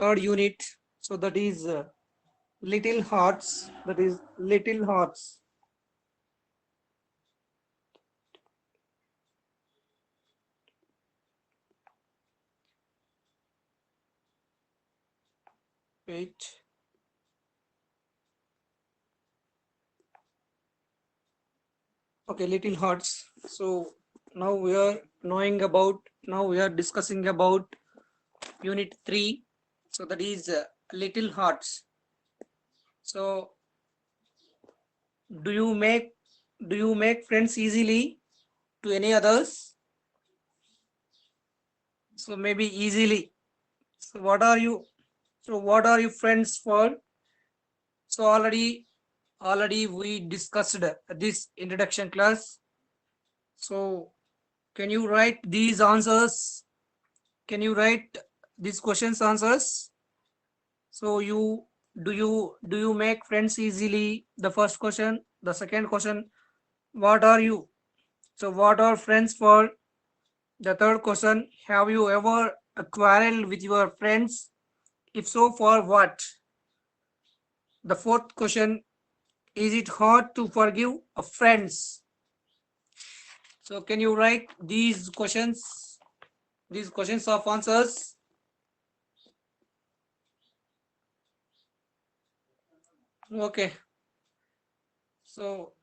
third unit. So that is little hearts. That is little hearts. Wait. Okay, little hearts. So now we are knowing about. Now we are discussing about unit 3. So that is little hearts. So do you make friends easily to any others? So maybe easily. So what are you? So what are you friends for? So already we discussed this introduction class. So can you write these answers? Can you write these questions answers? So you make friends easily? The first question. The second question, what are you? So what are friends for? The third question, have you ever quarreled with your friends? If so, for what? The fourth question, is it hard to forgive a friends? So can you write these questions of answers? Okay. So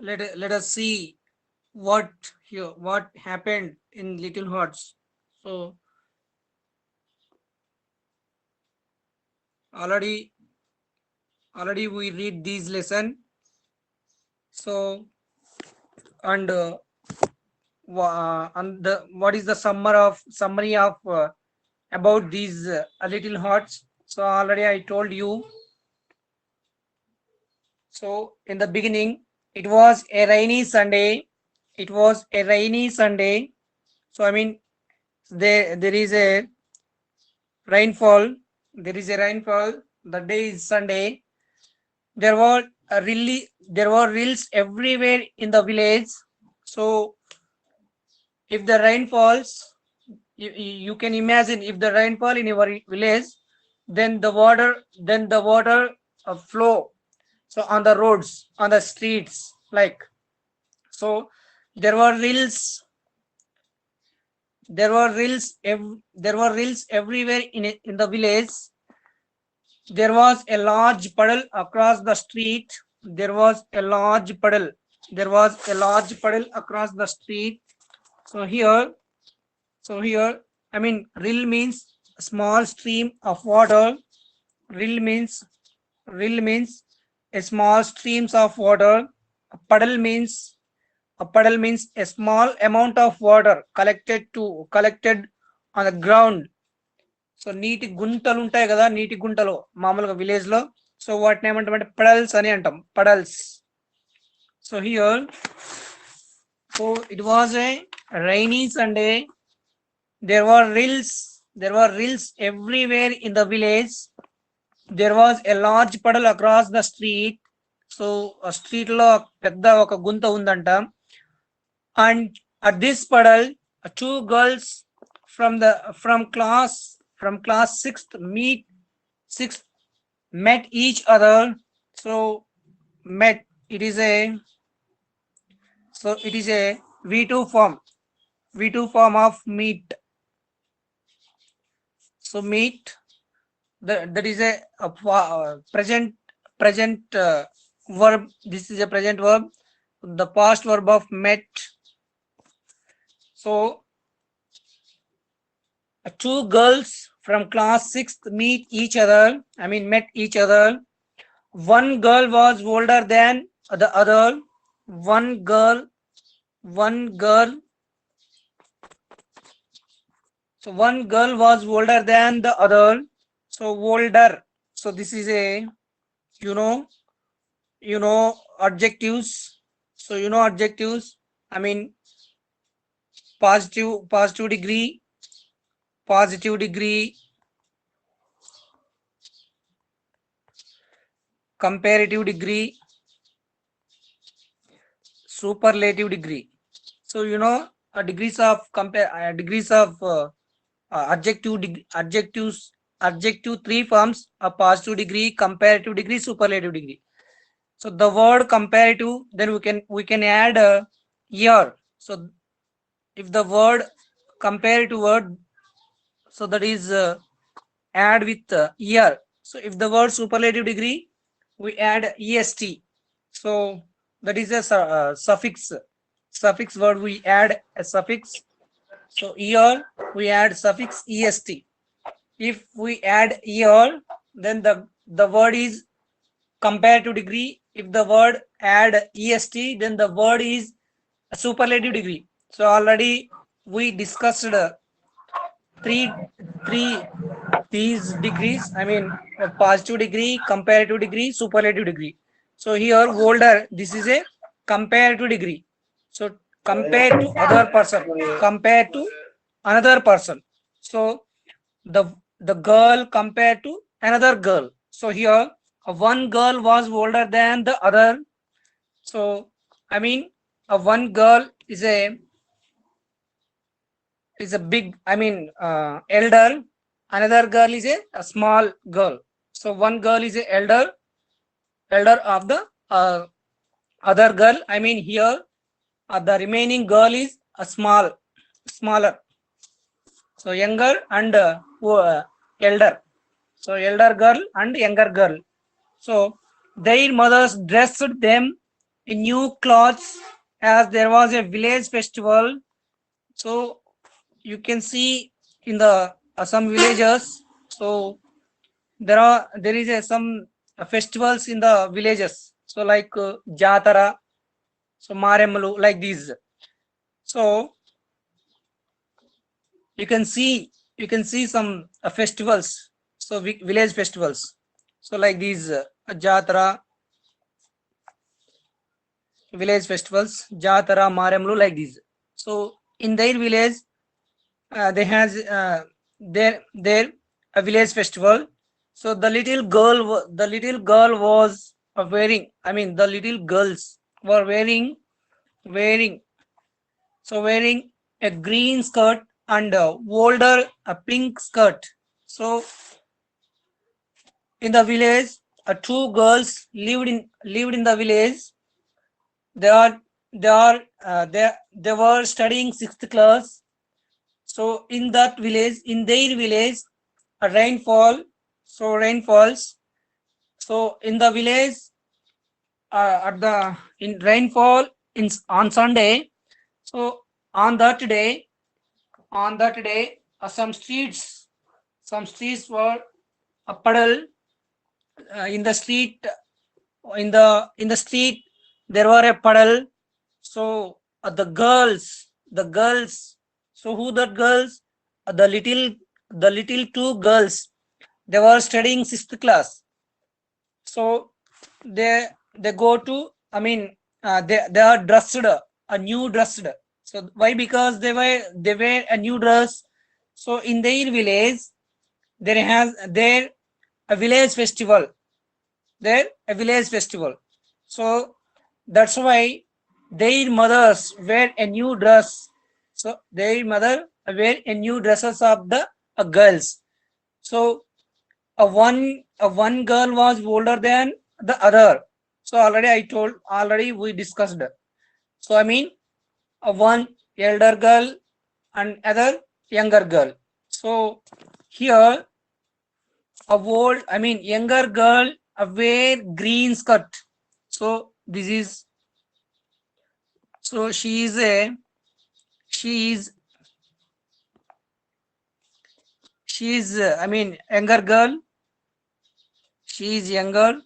let us see what happened in Little Hearts. So already we read these lesson. So and what is the summary of about these Little Hearts? So already I told you. So in the beginning, it was a rainy Sunday. It was a rainy Sunday. So I mean, there is a rainfall. There is a rainfall. The day is Sunday. There were rills everywhere in the village. So if the rain falls, you can imagine if the rainfall in your village, then the water flow. So on the roads, on the streets, like so, there were rills. There were rills everywhere in the village. There was a large puddle across the street. There was a large puddle. There was a large puddle across the street. So here, I mean, rill means small stream of water. Rill means rill means a small streams of water. A puddle means a small amount of water collected on the ground. So నీటి గుంటలు ఉంటాయి కదా, నీటి గుంటలు మామూలుగా village లో. So వాటిని ఏమంటామంటే పడల్స్ అని అంటాం, puddles. So here, so it was a rainy Sunday. there were rills everywhere in the village. There was a large puddle across the street. So street లో పెద్ద ఒక గుంత ఉందంట. And at this puddle, two girls from class 6th met each other. So met, it is a V2 form of meet. So meet, that is a present verb. This is a present verb. The past verb of met. So two girls from class 6th met each other. One girl was older than the other. One girl So one girl was older than the other. So older, so this is a, you know adjectives. So adjectives, I mean, positive degree, comparative degree, superlative degree. So degrees of adjective three forms: a positive degree, comparative degree, superlative degree. So the word comparative, then we can add year. So if the word comparative word, so that is add with year. So if the word superlative degree, we add est. So that is a suffix word, we add a suffix. So year, we add suffix est. If we add year, then the word is comparative degree. If the word add est, then the word is a superlative degree. So already we discussed three three these degrees. I mean, a positive degree, comparative degree, superlative degree. So here older, this is a comparative degree. So compared to other person, compared to another person. So the the girl compared to another girl. So here one girl was older than the other. So I mean, one girl is a big, I mean, elder. Another girl is a small girl. So one girl is a elder of the other girl. I mean, here the remaining girl is a smaller. So younger and elder. So elder girl and younger girl. So their mothers dressed them in new clothes as there was a village festival. So you can see in the some villages. So there is some festivals in the villages. So like Jatara, so Maremalu, like these. So you can see some festivals. So village festivals. So like these Jatara, village festivals, Jatara, Maremalu, like these. So in their village, they has their a village festival. So the little girl was wearing, I mean, the little girls were wearing wearing a green skirt and older a pink skirt. So in the village, two girls lived in the village. They are they were studying sixth class. So in that village, in their village, a rainfall. So rain falls. So in the village, at the in rainfall on Sunday. So on that day, some streets were a puddle in the street. In the street, there were a puddle. So the girls. So who the girls? The little two girls. They were studying sixth class. So they go to. I mean, they are dressed a new dressed. So why? Because they wear a new dress. So in their village, there has there a village festival. There a village festival. So that's why their mothers wear a new dress. So their mother wear a new dresses of the girls. So a one girl was older than the other. So already we discussed. So I mean, a one elder girl and other younger girl. So here I mean, younger girl wear green skirt. So this is, so she is I mean, younger girl. She is younger.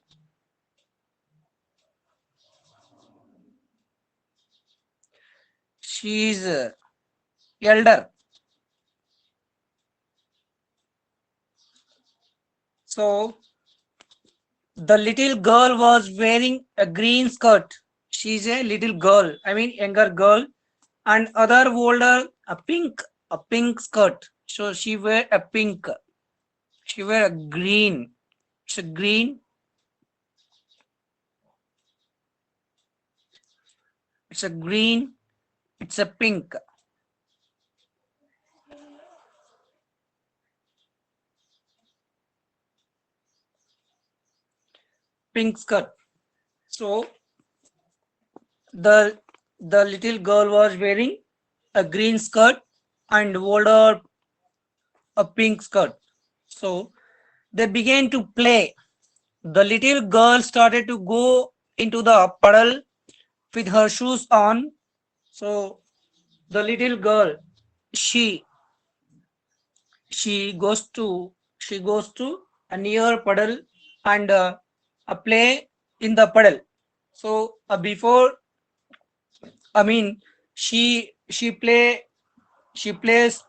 She is elder. So the little girl was wearing a green skirt. She's a little girl. I mean, younger girl, and other older a pink skirt. So she wear a pink. She wear a green. It's a green. It's a green. It's a pink. pink skirt. So the little girl was wearing a green skirt and wore a pink skirt. So they began to play. The little girl started to go into the puddle with her shoes on. So the little girl, she she goes to a near puddle and play in the puddle. So before, I mean, she play she plays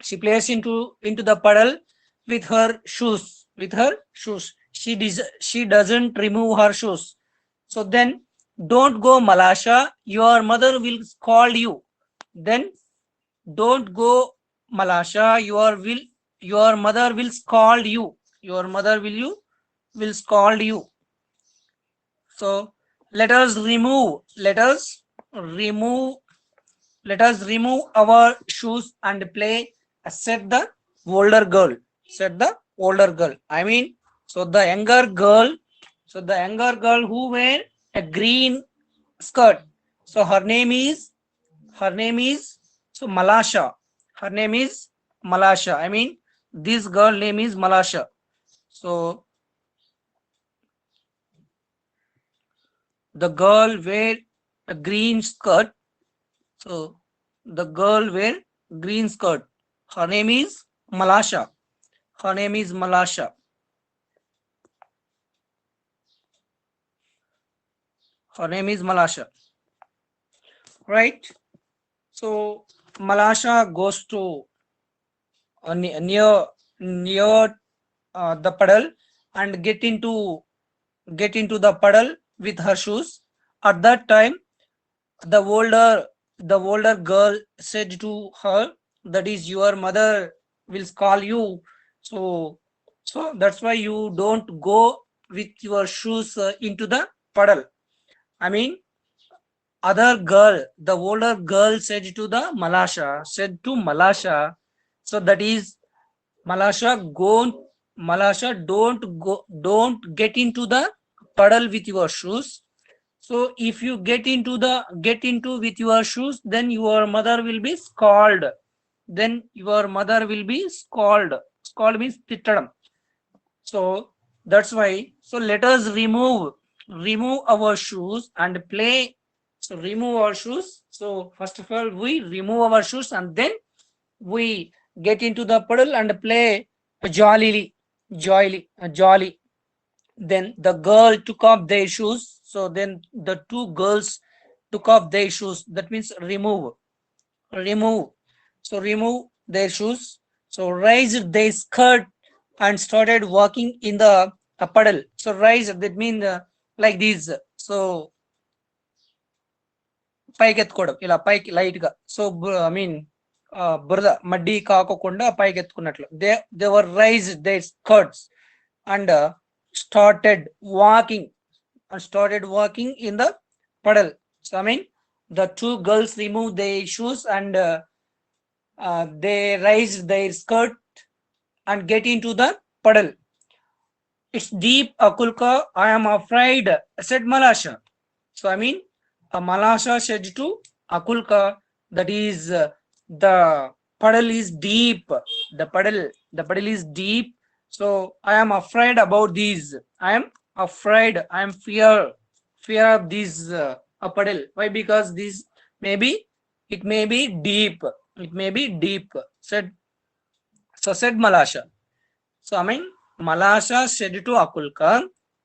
she plays into the puddle with her shoes. She doesn't remove her shoes. So then, don't go, Malasha. Your mother will scold you. Then don't go, Malasha. Your mother will scold you. Your mother will scold you. So remove let us remove our shoes and play, said the older girl. I mean, so the younger girl, who wear a green skirt. So her name is so Malasha. Her name is Malasha. I mean, this girl name is Malasha. So the girl wear a green skirt. So the girl wear green skirt. Her name is Malasha. Her name is Malasha. Her name is Malasha. Right? So Malasha goes to near the puddle and get into the puddle with her shoes. At that time, the older girl said to her, that is, your mother will call you. So that's why you don't go with your shoes into the puddle. I mean, the older girl said to Malasha, so that is, Malasha, don't get into the puddle with your shoes. So if you get into with your shoes, then your mother will be scald. Scald means tittadam. So that's why. So let us remove our shoes and play. So remove our shoes. So first of all, we remove our shoes and then we get into the puddle and play jolly. Then the girl took off their shoes. So then the two girls took off their shoes. That means remove. So remove their shoes. So raised their skirt and started walking in the puddle. So rise, that means like this. So పైకి ఎత్తుకోవడం, ఇలా పైకి light గా. So I mean బురద muddy కాకోకుండా పైకి ఎత్తుకున్నట్లు. They were raise their skirts and started walking in the puddle. So I mean, the two girls removed their shoes and they raised their skirt and get into the puddle. It's deep, Akulka. I am afraid, said Malasha. So I mean, Malasha said to Akulka, that is, the puddle is deep. The puddle is deep. So I am afraid about these. I am afraid. I am fear of this puddle. Why? Because this it may be deep. It may be deep. Said Malasha. So I mean, Malasha said to Akulka,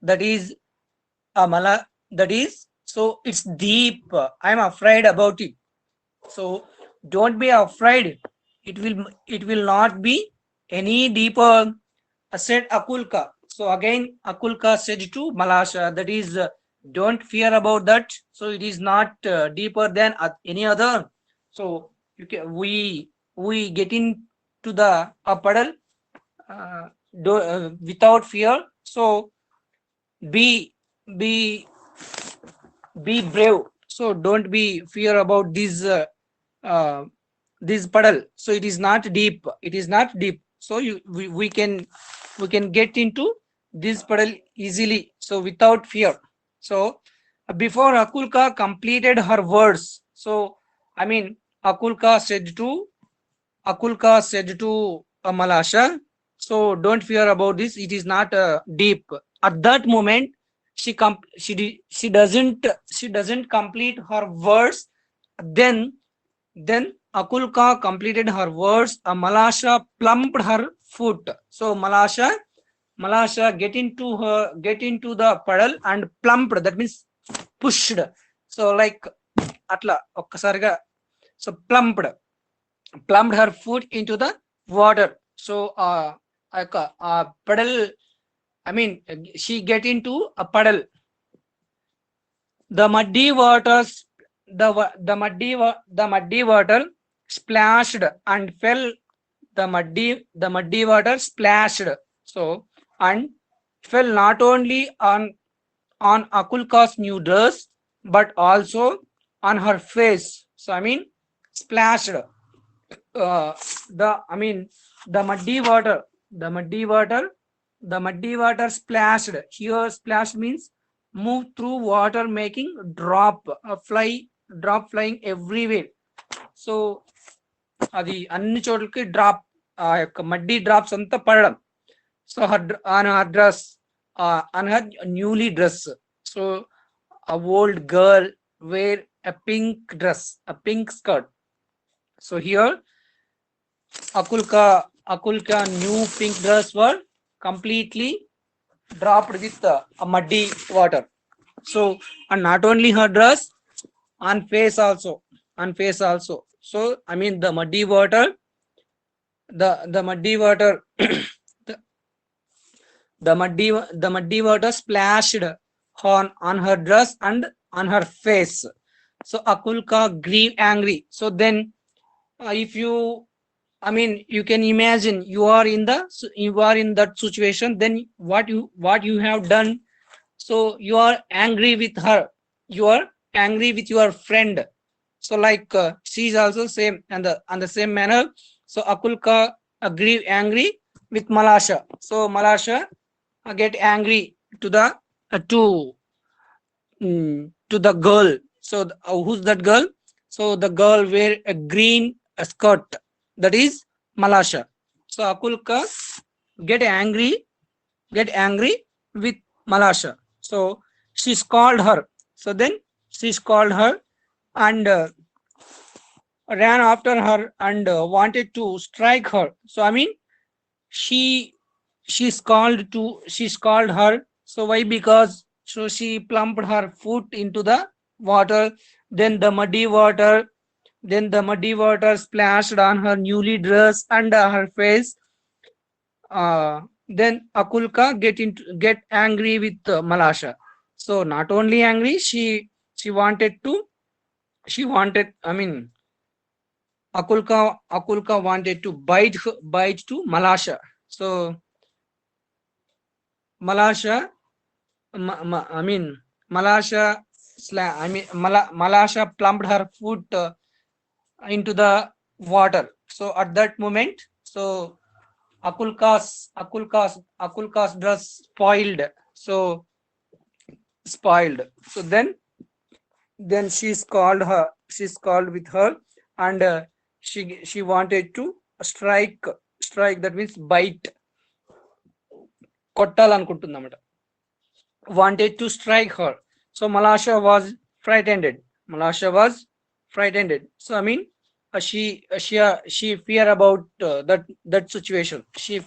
that is, so it's deep. I am afraid about it. So don't be afraid. It will not be any deeper, said Akulka. So again, Akulka said to Malasha, that is, don't fear about that. So it is not deeper than any other. So we get into the puddle without fear. So be brave. So don't be fear about this puddle. So it is not deep. So we can get into this puddle easily, so without fear. So before Akulka completed her words, so I mean Akulka said to Malasha, so don't fear about this. It is not deep. At that moment, she doesn't complete her words. Then Akulka completed her words. Malasha plumped her foot. So Malasha get into the puddle and plumped. That means pushed. So like atla okkasariga. So plumped her foot into the water. So puddle. I mean, she get into a puddle. The muddy waters, the muddy water splashed and fell. The muddy water splashed. So and fell not only on Akulka's new dress but also on her face. So I mean, splashed. The I mean the muddy water, the muddy water, the muddy water splashed. Here, splash means move through water, making drop flying everywhere. So అది అన్ని చోట్లకి drop ఆ యొక్క muddy drops అంతా పడడం. So on her dress, on her newly dress. So a old girl wear a pink dress, a pink skirt. So here Akulka new pink dress were completely dropped with a muddy water. So and not only her dress, on face also, on face also. So I mean the muddy water, the muddy water the, the muddy water splashed on her dress and on her face. So Akulka grew angry. So then if you, I mean, you can imagine you are in that situation, then what you have done. So you are angry with her, you are angry with your friend. So like she is also same and the same manner. So Akulka agree angry with Malasha. So Malasha get angry to the to the girl. So who's that girl? So the girl wear a green skirt, that is Malasha. So Akulka get angry with Malasha. So she scolded her. So then she scolded her and ran after her and wanted to strike her. So I mean, she she scalded her. So why? Because so she plumped her foot into the water. Then the muddy water splashed on her newly dress and her face. Then Akulka get angry with Malasha. So not only angry, she wanted to I mean, Akulka wanted to bite to Malasha. So Malasha, I mean Malasha, Malasha plumped her foot into the water. So at that moment, so Akulka's dress spoiled. So So then she called with her and she wanted to strike, that means bite, కొట్టాలనుకుంటుందన్నమాట, wanted to strike her. So Malasha was frightened. So I mean she fear about that situation. She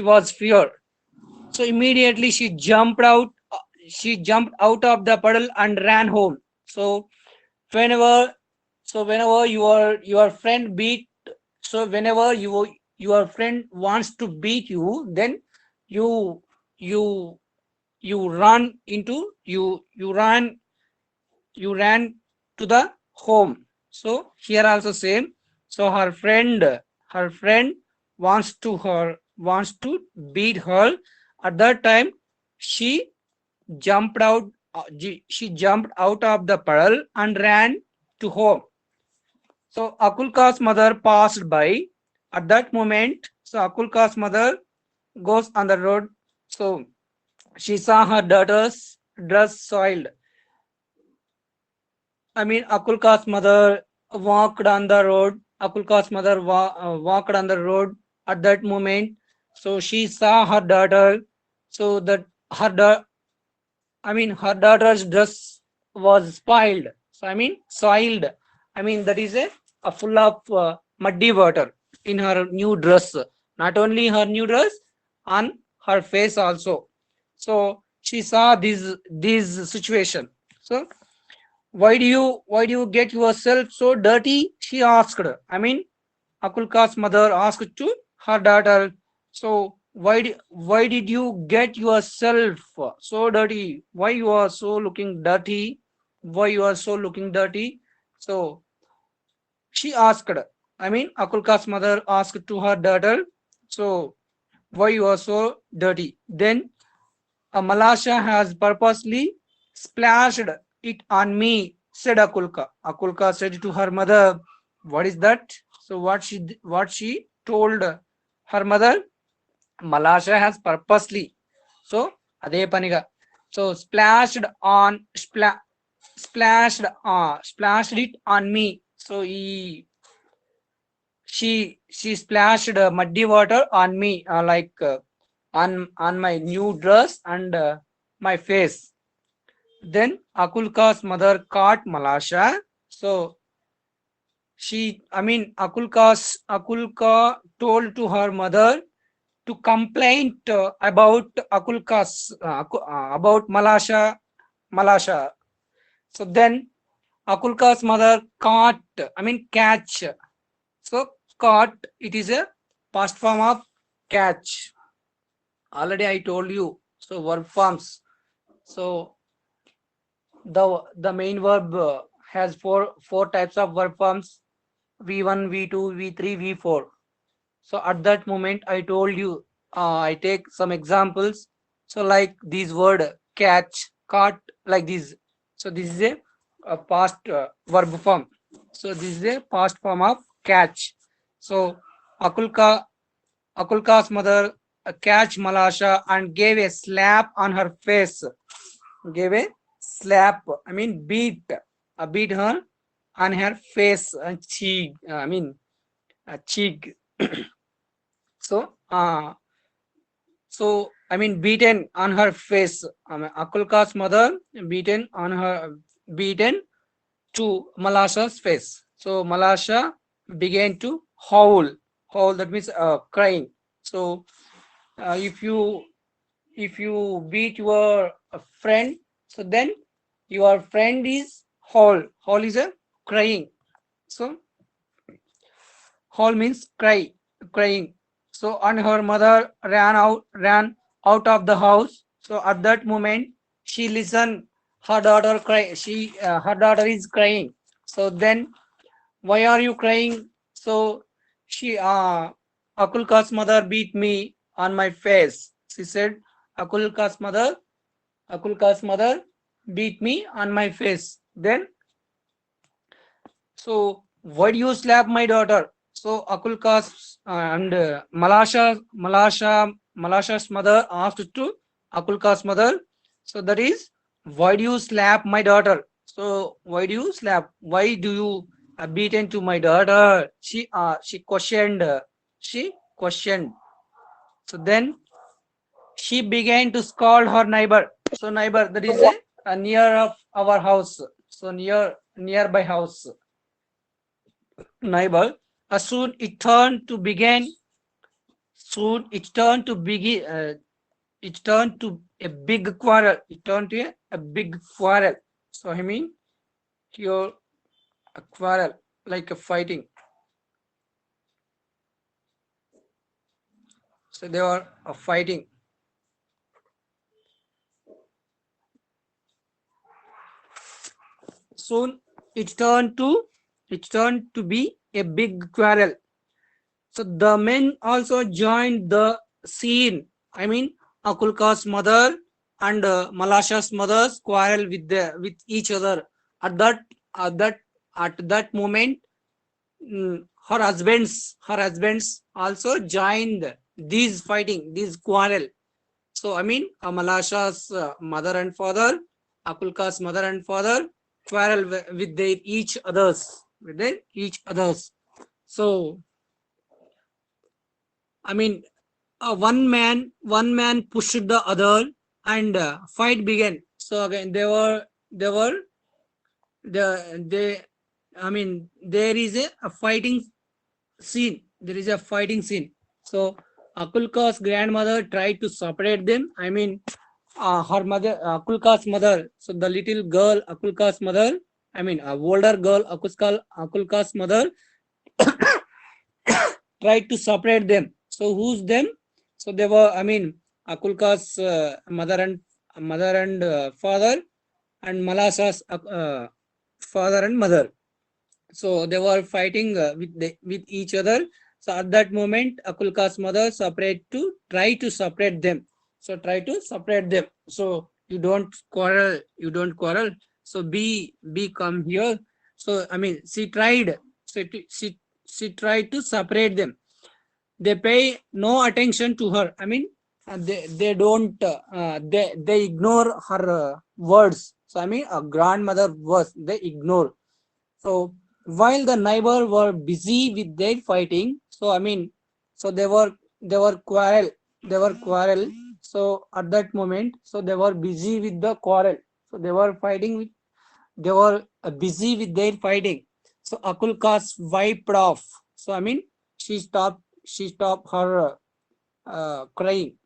was fear. So immediately she jumped out of the puddle and ran home. So whenever whenever your friend beat, so whenever your friend wants to beat you, then you you you run into you ran to the home. So here also same. So her friend wants to beat her. At that time she jumped out she jumped out of the puddle and ran to home. So Akulka's mother passed by. At that moment, so Akulka's mother goes on the road So she saw her daughter's dress soiled. I mean, Akulka's mother walked on the road. Akulka's mother walked on the road at that moment. So she saw her daughter. So that her her daughter's dress was spoiled. So soiled. That is a full of muddy water in her new dress. Not only her new dress, on her face also. So she saw this situation. So why do you get yourself so dirty? She asked. Akulka's mother asked to her daughter. So why did you get yourself so dirty? Why you are so looking dirty? Why you are so looking dirty? So she asked. Akulka's mother asked to her daughter. So why you are so dirty? Then Malasha has purposely splashed it on me, said Akulka. Akulka said to her mother, "What is that?" So what she told her mother, Malasha has purposely. So ade paniga. So splashed it on me. So she splashed muddy water on me, on my new dress and my face. Then Akulka's mother caught Malasha. So Akulka told to her mother to complain about about Malasha. So then Akulka's mother catch. So caught, it is a past form of catch. Already I told you. So verb forms. So the main verb has four types of verb forms: v1, v2, v3, v4. So at that moment I told you, I take some examples. So like this word catch, caught, like this. So this is a past verb form. So this is a past form of catch. So Akulka Akulka's mother catch Malasha and gave a slap on her face. Gave a slap. Beat her on her face and cheek. Cheek. So beaten on her face. Akulka's mother beaten to Malasha's face. So Malasha began to howl. Howl, that means crying. So if you beat your friend, so then your friend is howl. Howl is a crying. So howl means crying. So and her mother ran out of the house. So at that moment she listened her daughter cry. Her daughter is crying. So then, why are you crying? So she Akulka's mother beat me on my face. She said, Akulka's mother Akulka's mother beat me on my face. Then, so why do you slap my daughter? So Akulka's and Malasha's mother asked to Akulka's mother. So that is, why do you slap my daughter? So why do you slap? Why do you beaten to my daughter? She questioned. She questioned. So then she began to scold her neighbor. So neighbor, that is a near of our house. So nearby house neighbor. Soon it turned to begin. Soon it turned to begin. It turned to a big quarrel. It turned to a big quarrel. So here a quarrel, like a fighting. So they were fighting. Soon it turned to be a big quarrel. So the men also joined the scene. Akulka's mother and Malasha's mother's quarrel with each other. At that moment, her husbands also joined this fighting, this quarrel. So I mean, Malasha's mother and father, Akulka's mother and father quarrel with their each others, with their each others. So I mean, one man pushed the other, and fight began. So again, they I mean, there is a fighting scene. There is a fighting scene. So Akulka's grandmother tried to separate them. I mean, her mother, Akulka's mother. So the little girl, Akulka's mother. I mean, a older girl, Akulka's mother tried to separate them. So who's them? So they were, I mean, Akulka's mother and father, and Malasa's father and mother. So they were fighting with each other. So at that moment, Akulka's mother try to separate them. So try to separate them. So you don't quarrel. You don't quarrel. So be come here. So I mean, she tried. She tried to separate them. They pay no attention to her. I mean, they don't they ignore her words. So I mean, a grandmother words they ignore. So while the neighbor were busy with their fighting, so I mean, so they were quarrel, they were quarrel. So at that moment, so they were busy with the quarrel. So they were fighting with, they were busy with their fighting. So Akulkas wiped off. So I mean, she stopped her crying,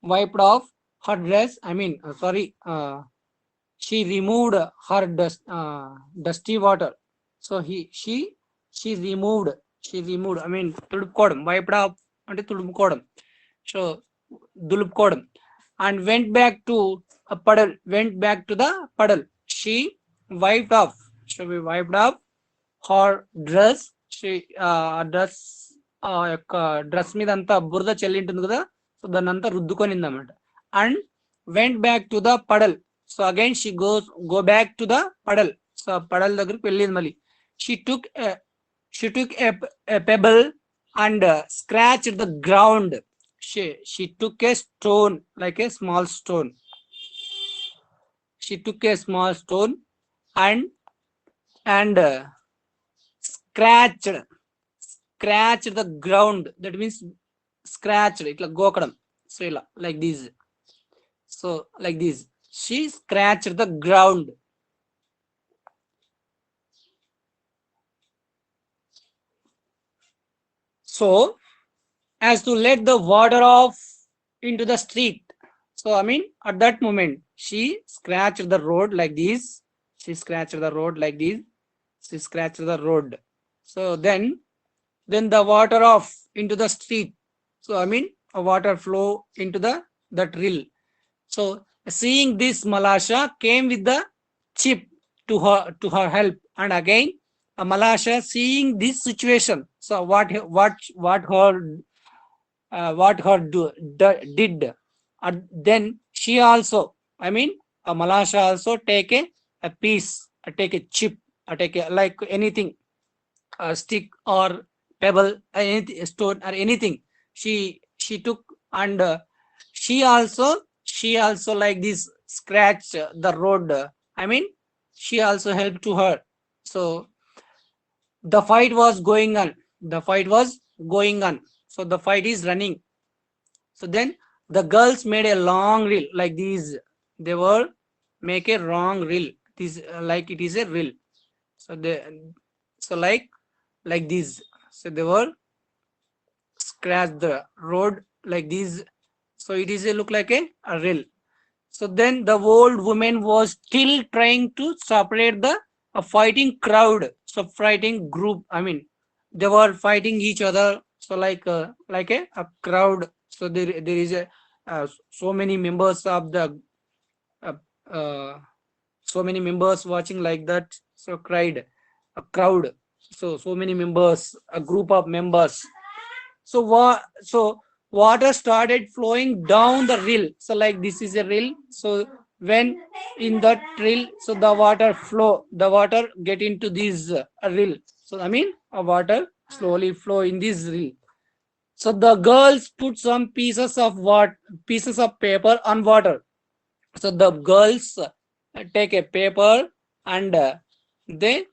wiped off her dress. I mean, sorry, she removed her dusty water. So she removed, I mean, తుడుపుకోవడం, wiped off అంటే తుడుపుకోవడం. So దులుపుకోవడం, and went back to the puddle. She wiped off, we wiped off her dress. She యొక్క dress మీద అంతా బురద చెల్లి ఉంటుంది కదా, so దాన్ని అంతా రుద్దుకొనింది అన్నమాట. And went back to the puddle. So again she go back to the puddle. So puddle దగ్గరికి వెళ్ళింది మళ్ళీ. She took a pebble and scratch the ground. She took a stone, like a small stone. She took a small stone and scratched the ground. That means scratched, itla gokadam. So ila, like this. So like this, she scratched the ground. So as to let the water off into the street. So I mean, at that moment, she scratched the road like this. She scratched the road like this. She scratched the road. So then the water off into the street. So I mean, a water flow into that rill. So seeing this, Malasha came with the chip to her help. And again, Malasha seeing this situation. So what her did. Then she also, I mean, Malasha also take a piece, take a chip, take a, like anything, a stick or pebble, anything, stone or anything. She took, and she also like this scratch the road. I mean, she also helped to her. So the fight was going on. So the fight is running. So then the girls made a long reel like these. They were make a long reel. This like it is a reel. So like this. So they were scratch the road like this. So it is a look like a reel. So then the old woman was still trying to separate the fighting crowd. So fighting group. I mean, they were fighting each other. So like a crowd. So there is so many members of the so many members watching like that. So cried a crowd. So many members, a group of members. So water started flowing down the rill. So like this is a rill. So when in that rill, so the water get into this rill. So I mean, a water slowly flow in this rill. So the girls put some pieces of paper on water. So the girls take a paper and they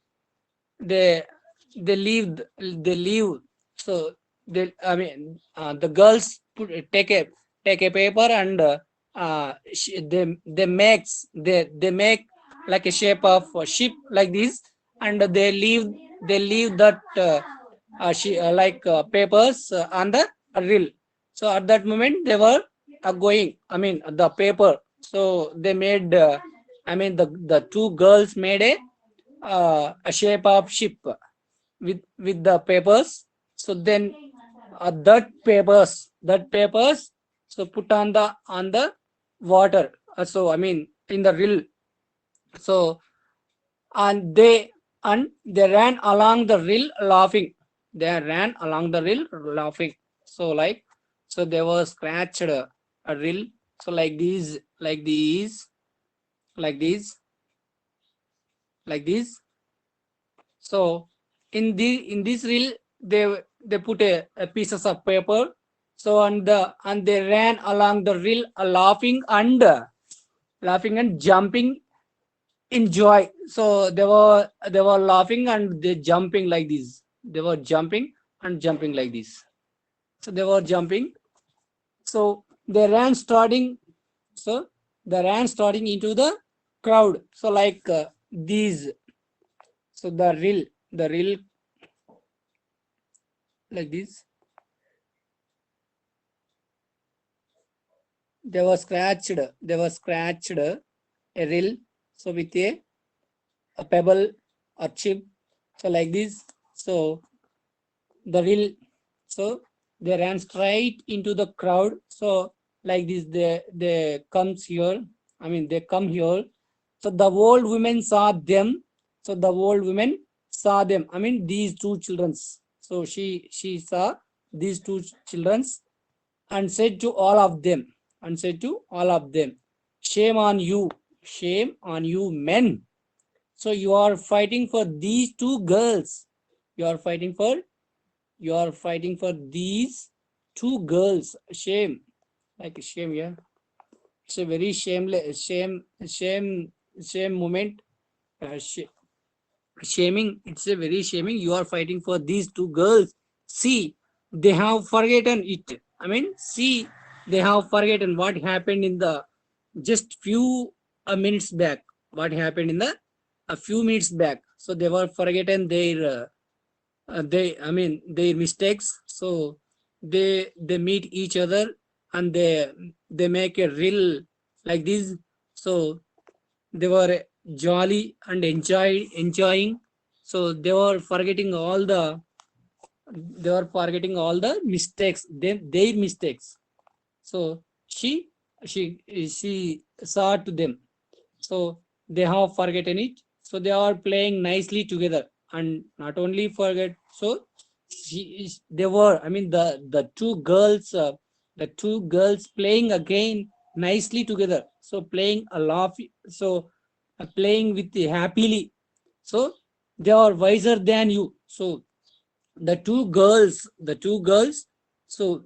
they they leave. So the girls take a paper and they make like a shape of a ship like this, and they leave that papers on the reel. So at that moment they were going, the paper. So they made the two girls made a shape of ship with the papers. So then that papers so put on the water. So in the reel. So and they ran along the reel laughing. They ran along the reel laughing. So they were scratched a reel. So like these like this. So in this reel they put a pieces of paper. So and they ran along the reel laughing and jumping in joy. So they were laughing and they jumping like this. They were jumping and jumping like this. So they were jumping. So they ran starting. So they ran starting into the crowd. So these. So the reel like this. They were scratched a reel. So with a pebble or chip. So like this. So the reel. So they ran straight into the crowd. So like this they comes here. They come here. So the old women saw them. So the old women saw them. These two childrens. So she saw these two childrens and said to all of them, shame on you, men. So you are fighting for these two girls. You are fighting for these two girls. Shame, like shame, yeah. It's a very shameless shame moment. uh, sh- Shaming, it's a very shaming. You are fighting for these two girls. See, they have forgotten it. See, they have forgotten what happened in the just few minutes back. What happened in the a few minutes back. So they were forgotten their mistakes. So they meet each other and they make a reel like this. So they were jolly and enjoying. So they were forgetting all the mistakes, their mistakes. So she saw to them. So they have forgotten it. So they are playing nicely together. And not only forget. So they were, the two girls playing again nicely together. So playing a laugh. So playing with the happily. So they are wiser than you. So the two girls so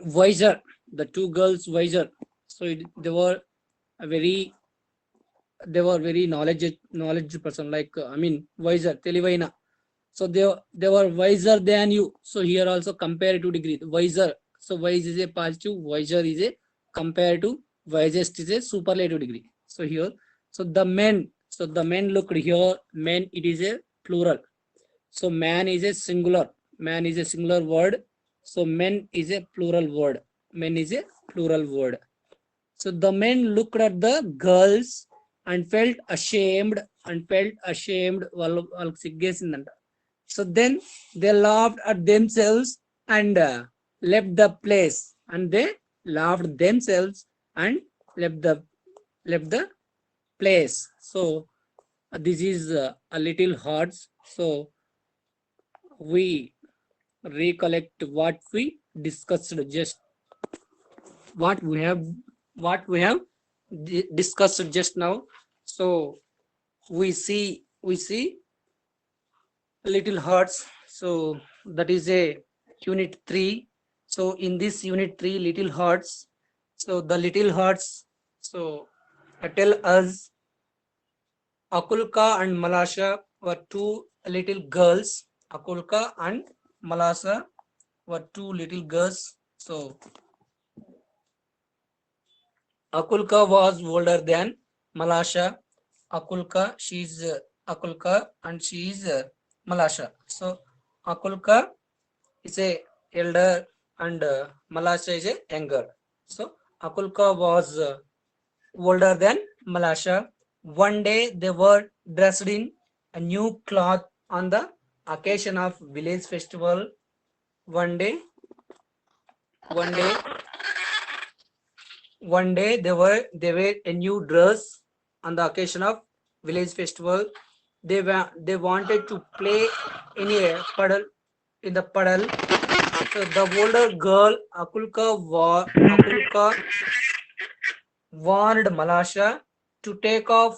wiser. The two girls wiser. So they were a very, knowledge person, wiser, తెలివైన. So they were wiser than you. So here also comparative degree, wiser. So wise is a positive, wiser is a comparative, wisest is a superlative degree. So here, so the men looked here. Men, it is a plural. So man is a singular. Man is a singular word. So men is a plural word. Men is a plural word. So the men looked at the girls and felt ashamed. వాళ్ళకి సిగ్గేసిందంట. So then they laughed at themselves and left the place. And they laughed themselves and left the left the place. So this is a little hard. So we recollect what we discussed, just what we have discussed just now. So we see little hearts. So that is a unit 3. So in this unit 3, little hearts. So the little hearts. So tell us, Akulka and Malasha were two little girls. Akulka and Malasha were two little girls. So Akulka was older than Malasha. Akulka, she's Akulka and she is Malasha. So Akulka is a elder and Malasha is a younger. So Akulka was older than Malasha. One day they were dressed in a new cloth on the occasion of village festival. One day, one day, one day they wear a new dress on the occasion of village festival. They wanted to play in a puddle in the puddle. So the older girl Akulka warned Malasha to take off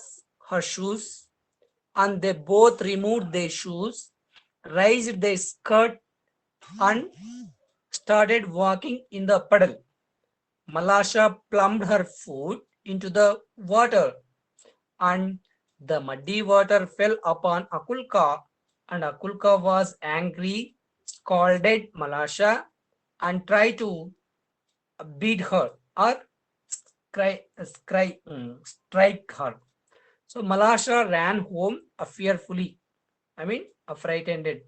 her shoes, and they both removed their shoes, raised their skirt, and started walking in the puddle. Malasha plumped her foot into the water, and the muddy water fell upon Akulka, and Akulka was angry, scolded Malasha, and tried to beat her or strike her. So Malasha ran home fearfully. Frightened.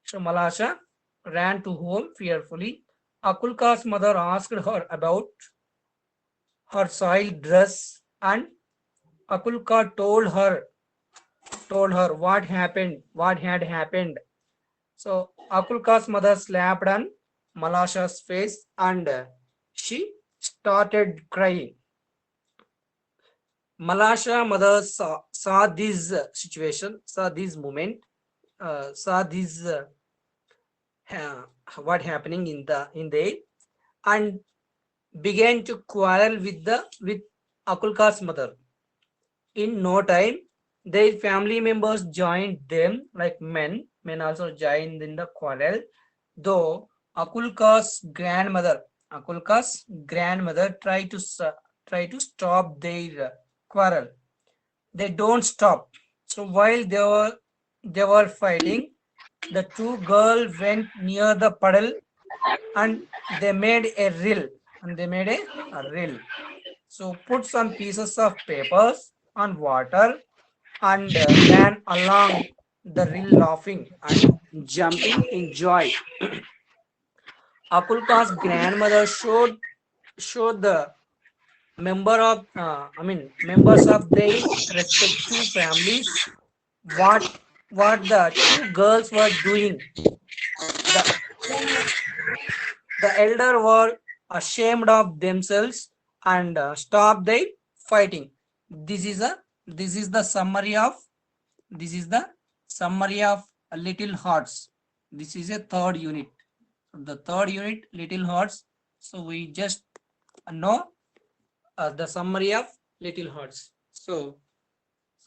So Malasha ran to home fearfully. Akulka's mother asked her about her soiled dress, and Akulka told her what had happened. So Akulka's mother slapped on Malasha's face, and she started crying. Malasha mother saw this situation, saw this moment, saw this what happening in there, and began to quarrel with Akulka's mother. In no time, their family members joined them, like men also joined in the quarrel. Though Akulka's grandmother try to stop their quarrel. They don't stop. So while they were fighting, the two girls went near the puddle, and they made a rill. A rill. So put some pieces of papers on water, and ran along the rill laughing and jumping in joy. Akulka's grandmother showed the members of their respective families what the two girls were doing. The, the elder were ashamed of themselves and stopped their fighting. This is a this is the summary of this is the summary of Little Hearts. This is a third unit. The third unit, Little Hearts. So we just know the summary of Little Hearts. So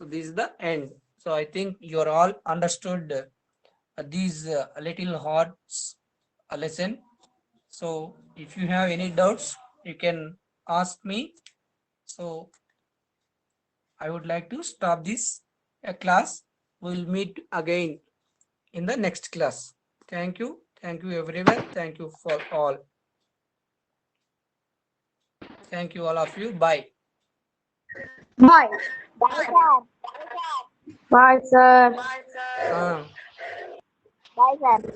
this is the end. So I think you're all understood these Little Hearts lesson. So if you have any doubts, you can ask me. So I would like to stop this class. We'll meet again in the next class. Thank you. Thank you everyone. Thank you for all. Thank you all of you. Bye. Bye. Bye, sir. Uh, Bye, sir.